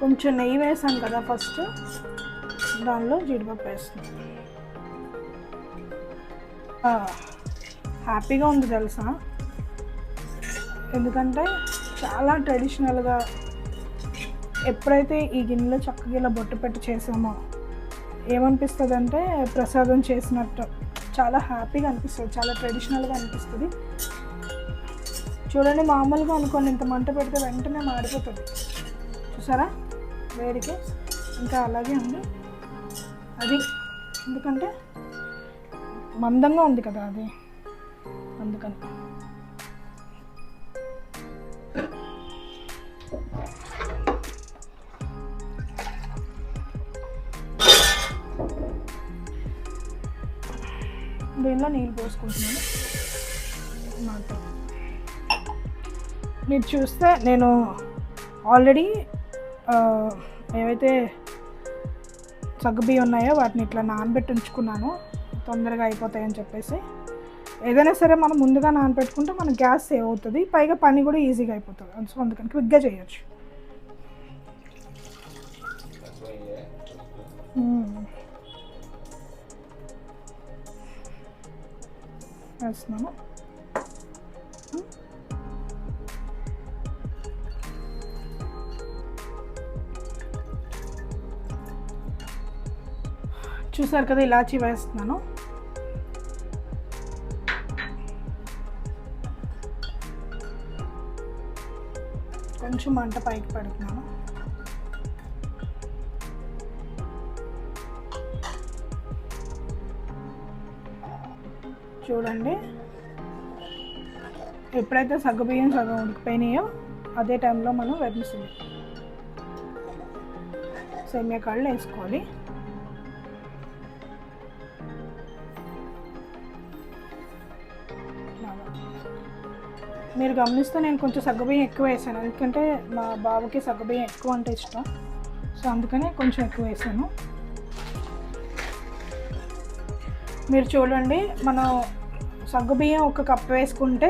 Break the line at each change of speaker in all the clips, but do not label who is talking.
కొంచెం నెయ్యి వేసాను కదా ఫస్ట్, దానిలో జీడిపప్పు వేస్తున్నాను. హ్యాపీగా ఉంది తెలుసా, ఎందుకంటే చాలా ట్రెడిషనల్గా ఎప్పుడైతే ఈ గిన్నెలో చక్కగా ఇలా బొట్టు పెట్టి చేసామో ఏమనిపిస్తుంది అంటే ప్రసాదం చేసినట్టు చాలా హ్యాపీగా అనిపిస్తుంది, చాలా ట్రెడిషనల్గా అనిపిస్తుంది. చూడండి, మామూలుగా అనుకోండి ఇంత మంట పెడితే వెంటనే మాడిపోతుంది, చూసారా వేడికి. ఇంకా అలాగే ఉంది అది, ఎందుకంటే మందంగా ఉంది కదా అది, అందుకని. దీనిలో నీళ్ళు పోసుకుంటున్నాను మాట. మీరు చూస్తే నేను ఆల్రెడీ ఏవైతే సగ్గుబియ్యం ఉన్నాయో వాటిని ఇట్లా నానబెట్టి ఉంచుకున్నాను, తొందరగా అయిపోతాయని చెప్పేసి. ఏదైనా సరే మనం ముందుగా నానబెట్టుకుంటే మన గ్యాస్ సేవ్ అవుతుంది, పైగా పని కూడా ఈజీగా అయిపోతుంది. సో అందుకని క్విక్గా చేయొచ్చు. వేస్తున్నాను. చూసారు కదా, ఇలాచీ వేస్తున్నాను. కొంచెం మంట పైకి పెడుతున్నాను. చూడండి, ఎప్పుడైతే సగ్గుబియ్యం సగం ఉడికిపోయినాయో అదే టైంలో మనం వెర్మిసెల్లి సేమియా కాళ్ళు వేసుకోవాలి. మీరు గమనిస్తే నేను కొంచెం సగ్గుబియ్యం ఎక్కువ వేసాను, ఎందుకంటే మా బాబుకి సగ్గుబియ్యం ఎక్కువ అంటే ఇష్టం. సో అందుకనే కొంచెం ఎక్కువ వేసాను. మీరు చూడండి, మనం సగ్గుబియ్యం 1 కప్పు వేసుకుంటే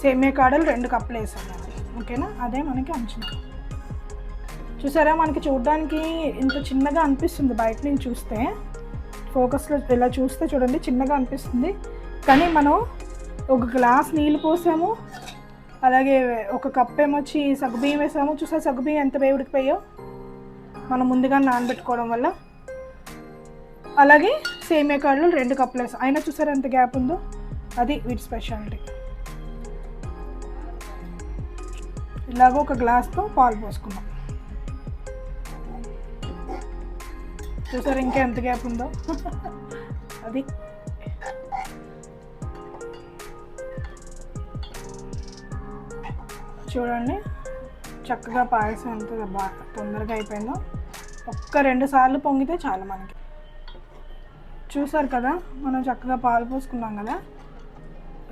సేమియా కాడలు 2 కప్పులు వేసాను, ఓకేనా? అదే మనకి అంచనా. చూసారా, మనకి చూడడానికి ఇంత చిన్నగా అనిపిస్తుంది బయట నుంచి చూస్తే, ఫోకస్లో ఇలా చూస్తే చూడండి చిన్నగా అనిపిస్తుంది. కానీ మనం 1 గ్లాస్ నీళ్ళు పోసాము, అలాగే 1 కప్పు ఏమొచ్చి సగ్గుబియ్యం వేసాము. చూసారా సగ్గుబియ్యం ఎంత వేడికిపోయాయో మనం ముందుగా నానబెట్టుకోవడం వల్ల. అలాగే సేమియా కాడలు 2 కప్పులు వేసాం, అయినా చూసారా ఎంత గ్యాప్ ఉందో. అది వీటి స్పెషాలిటీ. ఇలాగ 1 గ్లాస్తో పాలు పోసుకున్నాం. చూసారా ఇంకా ఎంత గ్యాప్ ఉందో. అది చూడండి చక్కగా పాయసం ఎంత బాగా తొందరగా అయిపోయిందో. 1-2 సార్లు పొంగితే చాలు మనకి. చూసారు కదా, మనం చక్కగా పాలు పోసుకున్నాం కదా,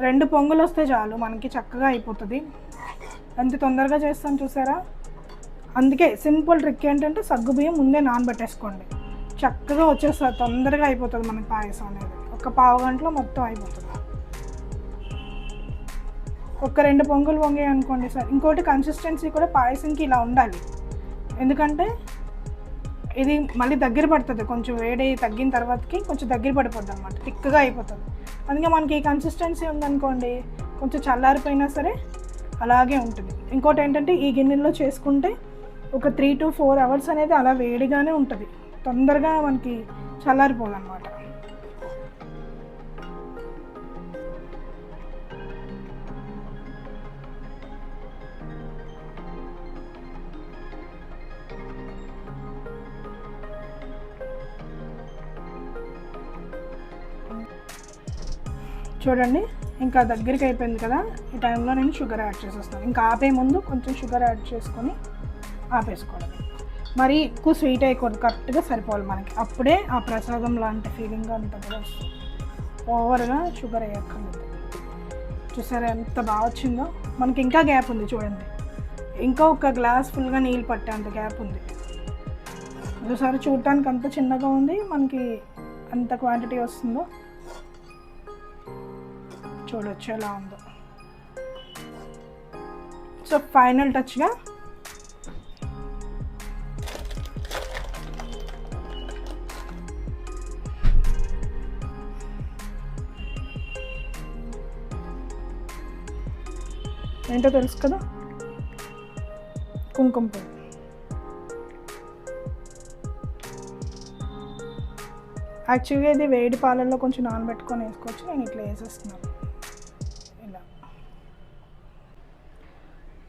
2 పొంగులు వస్తే చాలు మనకి, చక్కగా అయిపోతుంది. ఎంత తొందరగా చేస్తాం చూసారా. అందుకే సింపుల్ ట్రిక్ ఏంటంటే సగ్గుబియ్యం ముందే నానబెట్టేసుకోండి, చక్కగా వచ్చేస్తుంది, తొందరగా అయిపోతుంది మనకి పాయసం అనేది. 1 పావు గంటలో మొత్తం అయిపోతుంది. 1-2 పొంగులు పొంగాయి అనుకోండి సార్. ఇంకోటి కన్సిస్టెన్సీ కూడా పాయసంకి ఇలా ఉండాలి, ఎందుకంటే ఇది మళ్ళీ దగ్గర పడుతుంది, కొంచెం వేడి తగ్గిన తర్వాతకి కొంచెం దగ్గర పడిపోద్ది అనమాట, థిక్గా అయిపోతుంది. అందుకే మనకి ఈ కన్సిస్టెన్సీ ఉందనుకోండి, కొంచెం చల్లారిపోయినా సరే అలాగే ఉంటుంది. ఇంకోటి ఏంటంటే ఈ గిన్నెలో చేసుకుంటే ఒక 3 to 4 అవర్స్ అనేది అలా వేడిగానే ఉంటుంది, తొందరగా మనకి చల్లారిపోదు అనమాట. చూడండి ఇంకా దగ్గరికి అయిపోయింది కదా, ఈ టైంలో నేను షుగర్ యాడ్ చేసేస్తాను. ఇంకా ఆపే ముందు కొంచెం షుగర్ యాడ్ చేసుకొని ఆపేసుకోవడం. మరి ఎక్కువ స్వీట్ అయిపోదు, కరెక్ట్గా సరిపోవాలి మనకి, అప్పుడే ఆ ప్రసాదం లాంటి ఫీలింగ్ అంతా కూడా వస్తుంది. ఓవర్గా షుగర్ వేయక్కర్లేదు. చూసారా ఎంత బాగా వచ్చిందో. మనకి ఇంకా గ్యాప్ ఉంది చూడండి, ఇంకా 1 గ్లాస్ ఫుల్గా నీళ్ళు పట్టే అంత గ్యాప్ ఉంది. చూసారా చూడటానికి అంత చిన్నగా ఉంది, మనకి అంత క్వాంటిటీ వస్తుందో చూడొచ్చు ఎలా ఉందో. సో ఫైనల్ టచ్గా ఏంటో తెలుసు కదా, కుంకుమ పువ్వు. యాక్చువల్గా ఇది వేడి పాలల్లో కొంచెం నానబెట్టుకొని వేసుకోవచ్చు, నేను ఇట్లా వేసేస్తున్నాను. ఇలా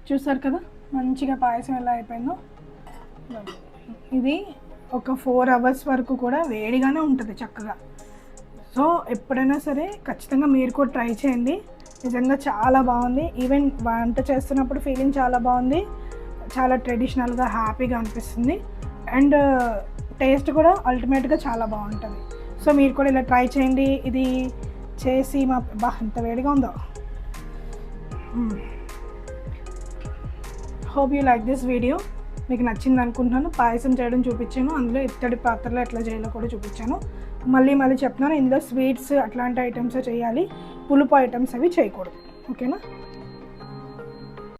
చూసారు కదా మంచిగా పాయసం ఎలా అయిపోయిందో. ఇది ఒక 4 అవర్స్ వరకు కూడా వేడిగానే ఉంటుంది చక్కగా. సో ఎప్పుడైనా సరే ఖచ్చితంగా మీరు కూడా ట్రై చేయండి. నిజంగా చాలా బాగుంది. ఈవెన్ వంట చేస్తున్నప్పుడు ఫీలింగ్ చాలా బాగుంది, చాలా ట్రెడిషనల్గా హ్యాపీగా అనిపిస్తుంది. అండ్ టేస్ట్ కూడా అల్టిమేట్గా చాలా బాగుంటుంది. సో మీరు కూడా ఇలా ట్రై చేయండి. ఇది చేసి ఎంత వేడిగా ఉందో. Hope you like this video. మీకు నచ్చింది అనుకుంటున్నాను. పాయసం చేయడం చూపించాను, అందులో ఇత్తడి పాత్రలో ఎట్లా చేయాలో కూడా చూపించాను. మళ్ళీ చెప్తున్నాను, ఇందులో స్వీట్స్ అట్లాంటి ఐటమ్స్ చేయాలి, పులుపు ఐటమ్స్ అవి చేయకూడదు. ఓకేనా?